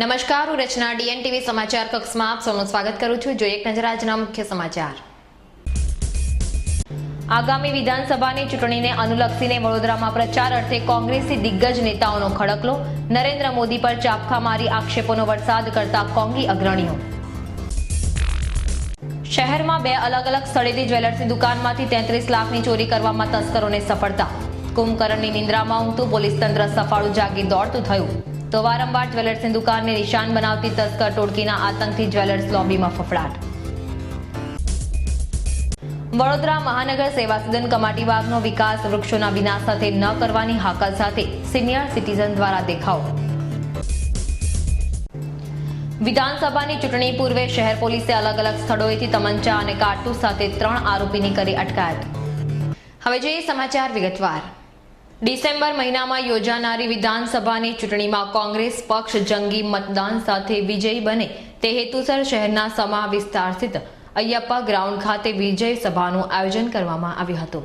નમસ્કાર, હું રચના DNTV સમાચાર કક્ષમાં આપ સૌનું સ્વાગત કરું છું. જોઈએ એક નજર આજના મુખ્ય સમાચાર. આગામી વિધાનસભાની ચૂંટણીને અનુલક્ષીને વડોદરામાં પ્રચાર અર્થે કોંગ્રેસી દિગ્ગજ નેતાઓનો ખડકલો. નરેન્દ્ર મોદી પર ચાપખા મારી આક્ષેપોનો વરસાદ કરતા કોંગી અગ્રણીઓ. શહેરમાં બે અલગ અલગ સ્થળેથી જ્વેલર્સની દુકાનમાંથી 33 લાખની ચોરી કરવામાં તસ્કરોને સફળતા. કુંભકર્ણની નિંદ્રામાં ઊંઘતું પોલીસ તંત્ર સફાળું જાગી દોડતું થયું. તો વારંવાર જ્વેલર્સની દુકાનને નિશાન બનાવતી તસ્કર ટોળકીના આતંકથી જ્વેલર્સ લોબીમાં ફફડાટ. વડોદરા મહાનગર સેવા સદન કમાટીબાગનો વિકાસ વૃક્ષોના વિનાશ સાથે ન કરવાની હાકલ સાથે સિનિયર સિટીઝન દ્વારા દેખાવ. વિધાનસભાની ચૂંટણી પૂર્વે શહેર પોલીસે અલગ અલગ સ્થળોએથી તમંચા અને કારતૂસ સાથે 3 આરોપીની કરી અટકાયત. હવે જોઈએ સમાચાર વિગતવાર. ડિસેમ્બર મહિનામાં યોજાનારી વિધાનસભાની ચૂંટણીમાં કોંગ્રેસ પક્ષ જંગી મતદાન સાથે વિજયી બને તે હેતુસર શહેરના સમા વિસ્તાર સ્થિત અયપ્પા ગ્રાઉન્ડ ખાતે વિજય સભાનું આયોજન કરવામાં આવ્યું હતું.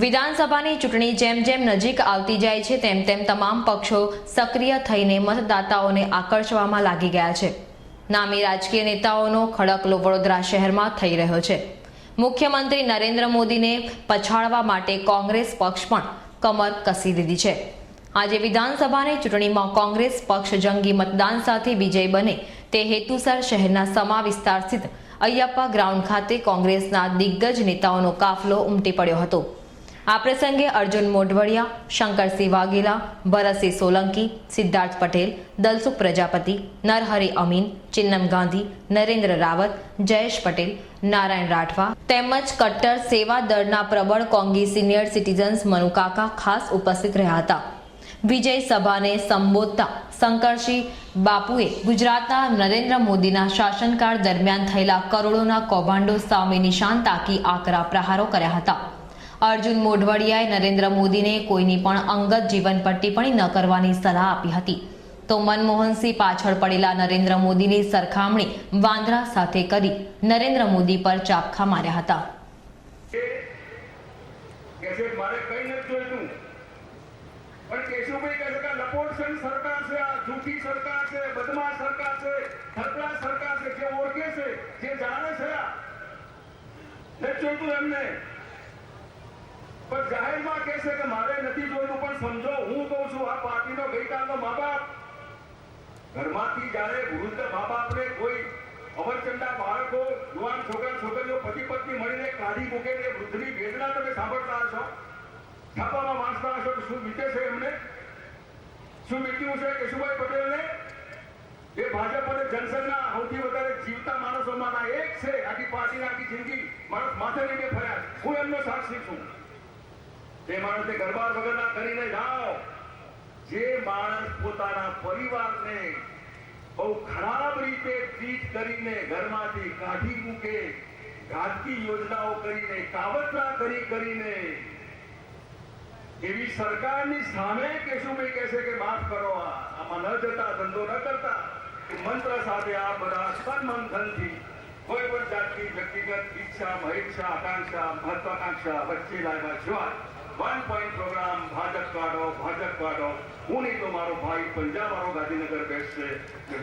વિધાનસભાની ચૂંટણી જેમ જેમ નજીક આવતી જાય છે તેમ તેમ તમામ પક્ષો સક્રિય થઈને મતદાતાઓને આકર્ષવામાં લાગી ગયા છે. નામી રાજકીય નેતાઓનો ખડકલો વડોદરા શહેરમાં થઈ રહ્યો છે. મુખ્યમંત્રી નરેન્દ્ર મોદીને પછાડવા માટે કોંગ્રેસ પક્ષ પણ કમર કસી દીધી છે. આજે વિધાનસભાની ચૂંટણીમાં કોંગ્રેસ પક્ષ જંગી મતદાન સાથે વિજય બને તે હેતુસર શહેરના સમા વિસ્તાર સ્થિત અયપ્પા ગ્રાઉન્ડ ખાતે કોંગ્રેસના દિગ્ગજ નેતાઓનો કાફલો ઉમટી પડ્યો હતો. આ પ્રસંગે અર્જુન મોઢવડિયા, શંકરસિંહ વાઘેલા, ભરતસિંહ સોલંકી, સિદ્ધાર્થ પટેલ, દલસુખ પ્રજાપતિ, નરહરી અમીન, ચિન્નમ ગાંધી, નરેન્દ્ર રાવત, જયેશ પટેલ, નારાયણ રાઠવા તેમજ કટ્ટર સેવા દળના પ્રબળ કોંગી સિનિયર સિટીઝન્સ મનુકાકા ખાસ ઉપસ્થિત રહ્યા હતા. વિજય સભાને સંબોધતા શંકરસિંહ બાપુએ ગુજરાતના નરેન્દ્ર મોદીના શાસનકાળ દરમિયાન થયેલા કરોડોના કૌભાંડો સામે નિશાન તાકી આકરા પ્રહારો કર્યા હતા. અર્જુન મોઢવડિયાએ નરેન્દ્ર મોદીને કોઈની પણ અંગત જીવન પર ટિપ્પણી ન કરવાની સલાહ આપી હતી. તો મનમોહનસિંહ પાછળ પડેલા નરેન્દ્ર મોદીની સરખામણી વાંદરા સાથે કરી નરેન્દ્ર મોદી પર ચાપખા માર્યા હતા. પણ કેશુભાઈ કહે છે કે લપોટસન સરકાર છે, આ જૂઠી સરકાર છે, બદમાશ સરકાર છે, થકલા સરકાર છે, જે ઓળખે છે, જે જાણે છે, નથી જોઈતું એમને. પણ જાહેરમાં કહે છે કે મારે નથી જોઈતું. પણ સમજો, હું કહું છું, આ પાર્ટીનો ગઈકાલનો મા બાપ ઘરમાંથી જાણે વૃદ્ધ મા બાપને કોઈ અવરચંડા બાળકો, યુવાન છોકરા છોકરીઓ પતિ પત્ની મળીને કાઢી મૂકે એ વૃદ્ધની વેદના તમે સાંભળતા હશો, છાપામાં વાંચતા હશો તો શું વીતે છે એમને, શું વીત્યું છે કેશુભાઈ પટેલને. એ ભાજપ અને જનસંઘના સૌથી વધારે જીવતા માણસોમાંના એક છે. આખી પાર્ટીની આખી જિંદગી માણસ માથે લઈને ફર્યા. હું એમનો સાક્ષી છું. તે માણસને ગરબાર વગરના કરીને જાઓ. જે માણસ પોતાના પરિવારને બહુ ખરાબ રીતે ટ્રીટ કરીને ઘરમાંથી કાઢી મૂકે, ઘાતકી યોજનાઓ કરીને, કાવતરા કરીને, એવી સરકારની સામે કેશુભાઈ કહે છે કે માફ કરો, આમાં ન જતા, ધંધો ન કરતા. મંત્ર સાથે આ બધા સન્મંથનથી કોઈ પણ જાતની વ્યક્તિગત ઈચ્છા, મહેચ્છા, આકાંક્ષા, મહત્વાકાંક્ષા વચ્ચે લાવ્યા સિવાય 1 પોઈન્ટ પ્રોગ્રામ ભાજપ કાઢો, ભાજપ કાઢો. હું નહીં તો મારો ભાઈ પંજાબ વાળો ગાંધીનગર બેસશે.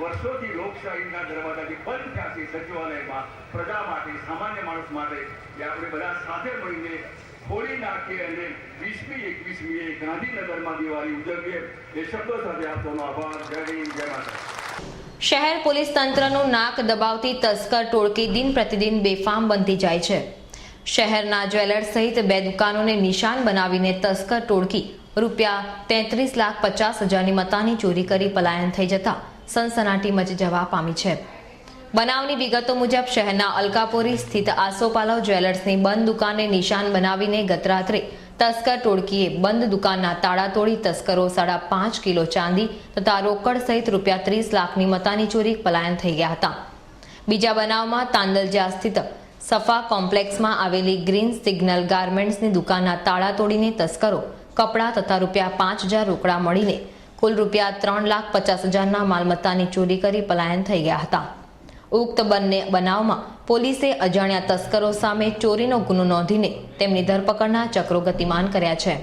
વર્ષોથી લોકશાહીના દરવાજાથી બંધ થયા છે સચિવાલયમાં પ્રજા માટે, સામાન્ય માણસ માટે. એ આપણે બધા સાથે મળીને ખોલી નાખીએ અને 20મી 21મીએ ગાંધીનગરમાં દિવાળી ઉજવીએ. એ શબ્દો સાથે આપવાનો આભાર. જય હિન્દ, જય માતા. શહેર પોલીસ તંત્રનું નાક દબાવતી તસ્કર ટોળકી દિન પ્રતિદિન બેફામ બનતી જાય છે. શહેરના જ્વેલર્સ સહિત 2 દુકાનોને નિશાન બનાવીને તસ્કર ટોળકી ₹33,50,000ની મતાની ચોરી કરી પલાયન થઈ જતા સનસનાટી મચી જવા પામી છે. બનાવની વિગતો મુજબ શહેરના અલકાપુરી સ્થિત આસોપાલવ જ્વેલર્સની બંધ દુકાનને નિશાન બનાવીને ગત રાત્રે તસ્કર ટોળકીએ બંધ દુકાનના તાળા તોડી તસ્કરો 5.5 કિલો ચાંદી તથા રોકડ સહિત ₹30 લાખની મતાની ચોરી પલાયન થઈ ગયા હતા. બીજા બનાવમાં તાંદલજા સ્થિત સફા કોમ્પ્લેક્સમાં આવેલી ગ્રીન સિગ્નલ ગાર્મેન્ટ્સની દુકાનના તાળા તોડીને તસ્કરો કપડાં તથા ₹5,000 રોકડા મળીને કુલ ₹3,50,000ના માલમત્તાની ચોરી કરી પલાયન થઈ ગયા હતા. ઉક્ત બંને બનાવમાં પોલીસે અજાણ્યા તસ્કરો સામે ચોરીનો ગુનો નોંધીને તેમની ધરપકડના ચક્રો ગતિમાન કર્યા છે.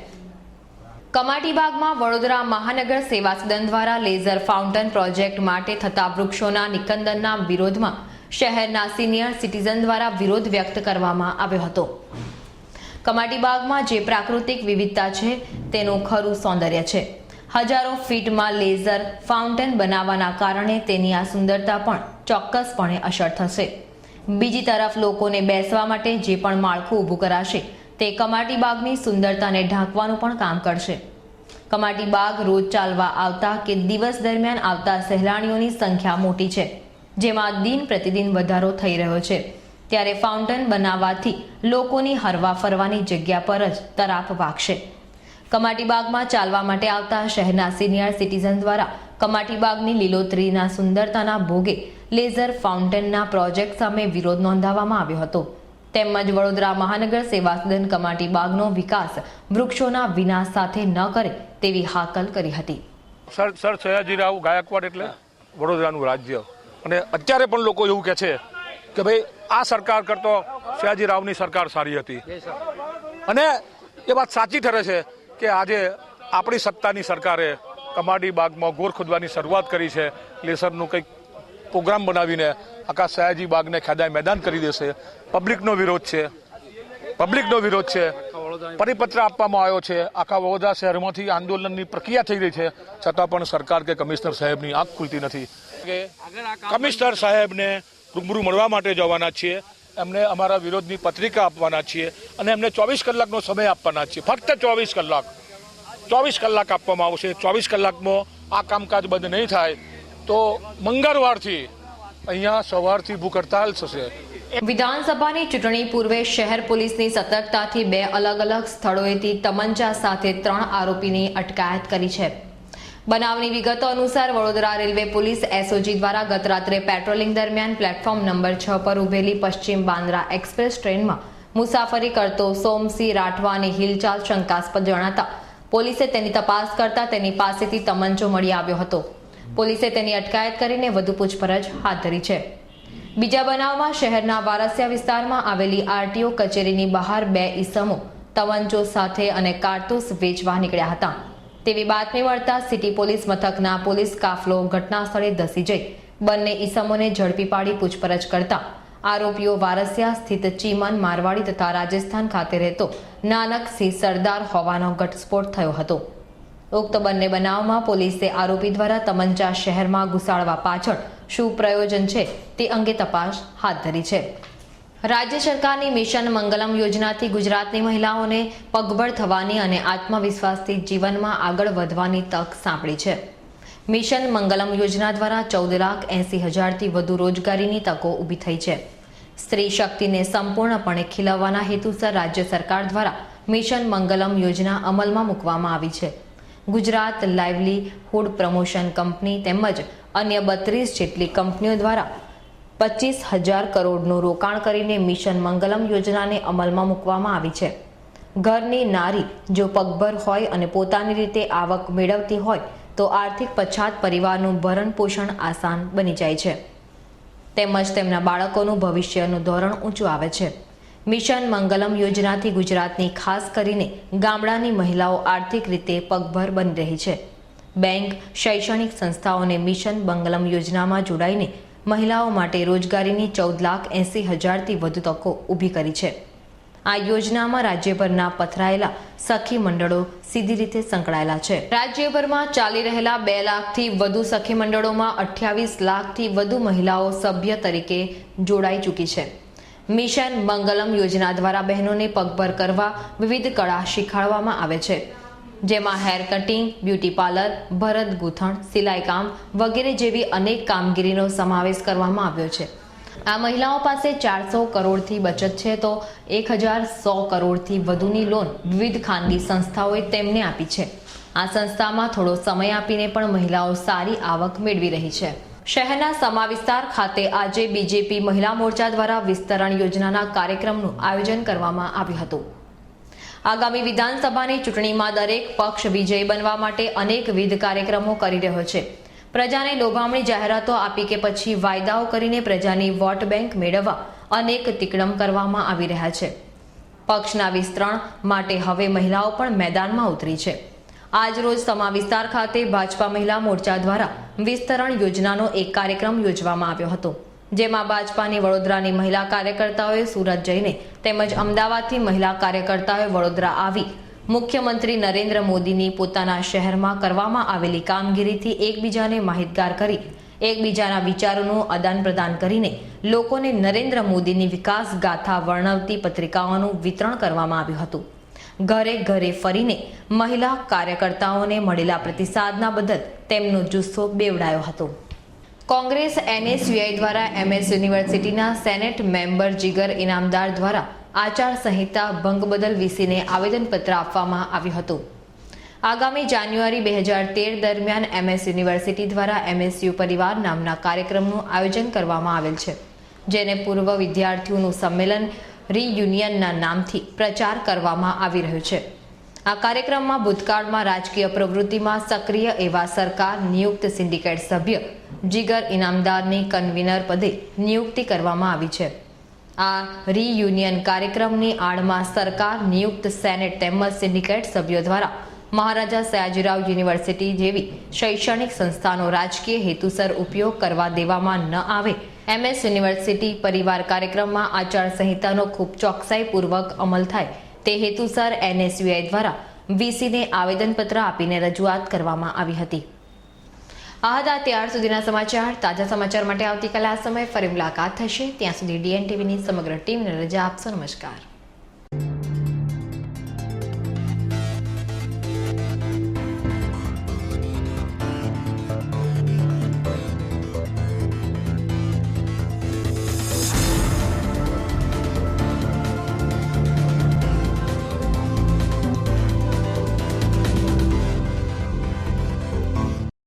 કમાટીબાગમાં વડોદરા મહાનગર સેવા સદન દ્વારા લેઝર ફાઉન્ટેન પ્રોજેક્ટ માટે થતા વૃક્ષોના નિકંદનના વિરોધમાં શહેરના સિનિયર સિટીઝન દ્વારા વિરોધ વ્યક્ત કરવામાં આવ્યો હતો. કમાટીબાગમાં જે પ્રાકૃતિક વિવિધતા છે તેનું ખરું સૌંદર્ય છે. હજારો ફીટમાં લેઝર ફાઉન્ટેન બનાવવાના કારણે તેની આ સુંદરતા પણ ચોક્કસપણે અસર થશે. બીજી તરફ લોકોને બેસવા માટે જે પણ માળખું ઊભું કરાશે તે કમાટીબાગની સુંદરતાને ઢાંકવાનું પણ કામ કરશે. કમાટીબાગ રોજ ચાલવા આવતા કે દિવસ દરમિયાન આવતા સહેલાણીઓની સંખ્યા મોટી છે, જેમાં દિન પ્રતિદિન વધારો થઈ રહ્યો છે. ત્યારે ફાઉન્ટેન બનાવવાથી લોકોની હરવા ફરવાની જગ્યા પર જ તરાપ વાગશે. કમાટીબાગમાં ચાલવા માટે આવતા શહેરના સિનિયર સિટીઝન દ્વારા કમાટીબાગની લીલોતરીના સુંદરતાના ભોગે લેઝર ફાઉન્ટેનના પ્રોજેક્ટ સામે વિરોધ નોંધાવવામાં આવ્યો હતો. તેમજ વડોદરા મહાનગર સેવા સદન કમાટીબાગનો વિકાસ વૃક્ષોના વિનાશ સાથે ન કરે તેવી હાકલ કરી હતી. સર સયાજીરાવ ગાયકવાડ એટલે વડોદરાનું રાજ્ય, અને અત્યારે પણ લોકો એવું કહે છે કે ભાઈ આ સરકાર કરતો સયાજીરાવની સરકાર સારી હતી, અને એ વાત સાચી ઠરે છે કે આજે આપણી સત્તાની સરકારે કમાટીબાગમાં ગોર ખોદવાની શરૂઆત કરી છે. લેસરનું કંઈક પ્રોગ્રામ બનાવીને આખા સયાજી બાગને ખેદાય મેદાન કરી દેશે. પબ્લિકનો વિરોધ છે, પરિપત્ર આપવામાં આવ્યો છે. આખા વડોદરા શહેરમાંથી આંદોલનની પ્રક્રિયા થઈ રહી છે, છતાં પણ સરકાર કે કમિશનર સાહેબની આંખ ખુલતી નથી. કમિશનર સાહેબને રૂબરૂ મળવા માટે જવાના છીએ, એમને અમારા વિરોધની પત્રિકા આપવાના છીએ, અને એમને 24 કલાકનો સમય આપવાના છીએ. ફક્ત 24 કલાક આપવામાં આવશે. 24 કલાકમાં આ કામકાજ બંધ નહીં થાય તો મંગળવારથી અહીંયા સવારથી ભૂખ હડતાલ થશે. વિધાનસભાની ચૂંટણી પૂર્વે શહેર પોલીસની સતર્કતાથી 2 અલગ અલગ સ્થળોએથી તમંચા સાથે 3 આરોપીની અટકાયત કરી છે. બનાવની વિગતો અનુસાર વડોદરા રેલવે પોલીસ એસઓજી દ્વારા ગત રાત્રે પેટ્રોલિંગ દરમિયાન પ્લેટફોર્મ નંબર 6 પર ઉભેલી પશ્ચિમ બાંદ્રા એક્સપ્રેસ ટ્રેનમાં મુસાફરી કરતો સોમસિંહ રાઠવાની હિલચાલ શંકાસ્પદ જણાતા પોલીસે તેની તપાસ કરતા તેની પાસેથી તમંચો મળી આવ્યો હતો. પોલીસે તેની અટકાયત કરીને વધુ પૂછપરછ હાથ ધરી છે. બીજા બનાવમાં શહેરના વારસિયા વિસ્તારમાં આવેલી આરટીઓ કચેરીની બહાર 2 ઈસમો તમંચો સાથે અને કારતૂસ વેચવા નીકળ્યા હતા તેવી બાતમી મળતા સિટી પોલીસ મથકના પોલીસ કાફલો ઘટના સ્થળે ધસી જઈ બંને ઈસમોને ઝડપી પાડી પૂછપરછ કરતા આરોપીઓ વારસિયા સ્થિત ચીમન મારવાડી તથા રાજસ્થાન ખાતે રહેતો નાનકસિંહ સરદાર હોવાનો ઘટસ્ફોટ થયો હતો. ઉક્ત બંને બનાવમાં પોલીસે આરોપી દ્વારા તમંચા શહેરમાં ઘુસાડવા પાછળ શું પ્રયોજન છે તે અંગે તપાસ હાથ ધરી છે. રાજ્ય સરકારની મિશન મંગલમ યોજનાથી ગુજરાતની મહિલાઓને પગભર થવાની અને આત્મવિશ્વાસથી જીવનમાં આગળ વધવાની તક સાંપડી છે. મિશન મંગલમ યોજના દ્વારા 14,80,000થી વધુ રોજગારીની તકો ઊભી થઈ છે. સ્ત્રી શક્તિને સંપૂર્ણપણે ખીલવવાના હેતુસર રાજ્ય સરકાર દ્વારા મિશન મંગલમ યોજના અમલમાં મૂકવામાં આવી છે. ગુજરાત લાઇવલીહુડ પ્રમોશન કંપની તેમજ અન્ય 32 જેટલી કંપનીઓ દ્વારા 25,000 કરોડનું રોકાણ કરીને મિશન મંગલમ યોજનાને અમલમાં મૂકવામાં આવી છે. ઘરની નારી જો પગભર હોય અને પોતાની રીતે આવક મેળવતી હોય તો આર્થિક પછાત પરિવારનું ભરણ પોષણ આસાન બની જાય છે, તેમજ તેમના બાળકોનું ભવિષ્યનું ધોરણ ઊંચું આવે છે. મિશન મંગલમ યોજનાથી ગુજરાતની ખાસ કરીને ગામડાની મહિલાઓ આર્થિક રીતે પગભર બની રહી છે. બેંક, શૈક્ષણિક સંસ્થાઓને મિશન મંગલમ યોજનામાં જોડાઈને મહિલાઓ માટે રોજગારીની 14,80,000થી વધુ તકો ઊભી કરી છે. આ યોજનામાં રાજ્યભરના પથરાયેલા સખી મંડળો સીધી રીતે સંકળાયેલા છે. રાજ્યભરમાં ચાલી રહેલા 2 લાખથી વધુ સખી મંડળોમાં 28 લાખથી વધુ મહિલાઓ સભ્ય તરીકે જોડાઈ ચૂકી છે. મિશન મંગલમ યોજના દ્વારા બહેનોને પગભર કરવા વિવિધ કળા શીખવાડવામાં આવે છે, જેમાં હેર કટિંગ, બ્યુટી પાર્લર, ભરત ગૂંથણ, સિલાઈ કામ વગેરે જેવી અનેક કામગીરીનો સમાવેશ કરવામાં આવ્યો છે. આ મહિલાઓ પાસે 400 કરોડથી બચત છે તો 1,100 કરોડથી વધુની લોન વિવિધ ખાનગી સંસ્થાઓએ તેમને આપી છે. આ સંસ્થામાં થોડો સમય આપીને પણ મહિલાઓ સારી આવક મેળવી રહી છે. શહેરના સમા વિસ્તાર ખાતે આજે બીજેપી મહિલા મોરચા દ્વારા વિસ્તરણ યોજનાના કાર્યક્રમનું આયોજન કરવામાં આવ્યું હતું. આગામી વિધાનસભાની ચૂંટણીમાં દરેક પક્ષ વિજયી બનવા માટે અનેકવિધ કાર્યક્રમો કરી રહ્યો છે. પ્રજાને લોભામણી જાહેરાતો આપી કે પછી વાયદાઓ કરીને પ્રજાની વોટ બેંક મેળવવા અનેક તિકડમ કરવામાં આવી રહ્યા છે. પક્ષના વિસ્તરણ માટે હવે મહિલાઓ પણ મેદાનમાં ઉતરી છે. આજ રોજ સમા વિસ્તાર ખાતે ભાજપા મહિલા મોરચા દ્વારા વિસ્તરણ યોજનાનો એક કાર્યક્રમ યોજવામાં આવ્યો હતો, જેમાં ભાજપાની વડોદરાની મહિલા કાર્યકર્તાઓએ સુરત જઈને તેમજ અમદાવાદથી મહિલા કાર્યકર્તાઓએ વડોદરા આવી મુખ્યમંત્રી નરેન્દ્ર મોદીની પોતાના શહેરમાં કરવામાં આવેલી કામગીરીથી એકબીજાને માહિતગાર કરી એકબીજાના વિચારોનું આદાન પ્રદાન કરીને લોકોને નરેન્દ્ર મોદીની વિકાસ ગાથા વર્ણવતી પત્રિકાઓનું વિતરણ કરવામાં આવ્યું હતું. ઘરે ઘરે ફરીને મહિલા કાર્યકર્તાઓને મળેલા પ્રતિસાદના બદલ તેમનો જુસ્સો બેવડાયો હતો. કોંગ્રેસ NSUI દ્વારા MS યુનિવર્સિટીના સેનેટ મેમ્બર જીગર ઇનામદાર દ્વારા આચાર સંહિતા ભંગ બદલ VCને આવેદનપત્ર આપવામાં આવ્યું હતું. આગામી જાન્યુઆરી 2013 દરમિયાન MS યુનિવર્સિટી દ્વારા MSU પરિવાર નામના કાર્યક્રમનું આયોજન કરવામાં આવેલ છે, જેને પૂર્વ વિદ્યાર્થીઓનું સંમેલન રીયુનિયનના નામથી પ્રચાર કરવામાં આવી રહ્યો છે. આ કાર્યક્રમમાં ભૂતકાળમાં રાજકીય પ્રવૃત્તિમાં સક્રિય એવા સરકાર નિયુક્ત સિન્ડિકેટ સભ્ય જીગર ઇનામદારની કન્વીનર પદે નિયુક્તિ કરવામાં આવી છે. આ રીયુનિયન કાર્યક્રમની આડમાં સરકાર નિયુક્ત સેનેટ તેમજ સિન્ડિકેટ સભ્યો દ્વારા મહારાજા સયાજીરાવ યુનિવર્સિટી જેવી શૈક્ષણિક સંસ્થાનો રાજકીય હેતુસર ઉપયોગ કરવા દેવામાં ન આવે, MS યુનિવર્સિટી પરિવાર કાર્યક્રમમાં આચાર સંહિતાનો ખૂબ ચોકસાઈપૂર્વક અમલ થાય તે હેતુસર NSUI દ્વારા VCને આવેદનપત્ર આપીને રજૂઆત કરવામાં આવી હતી. આ હતા ત્યાર સુધીના સમાચાર. તાજા સમાચાર માટે આવતીકાલે આ સમયે ફરી મુલાકાત થશે. ત્યાં સુધી DN TVની સમગ્ર ટીમને રજા આપશો. નમસ્કાર.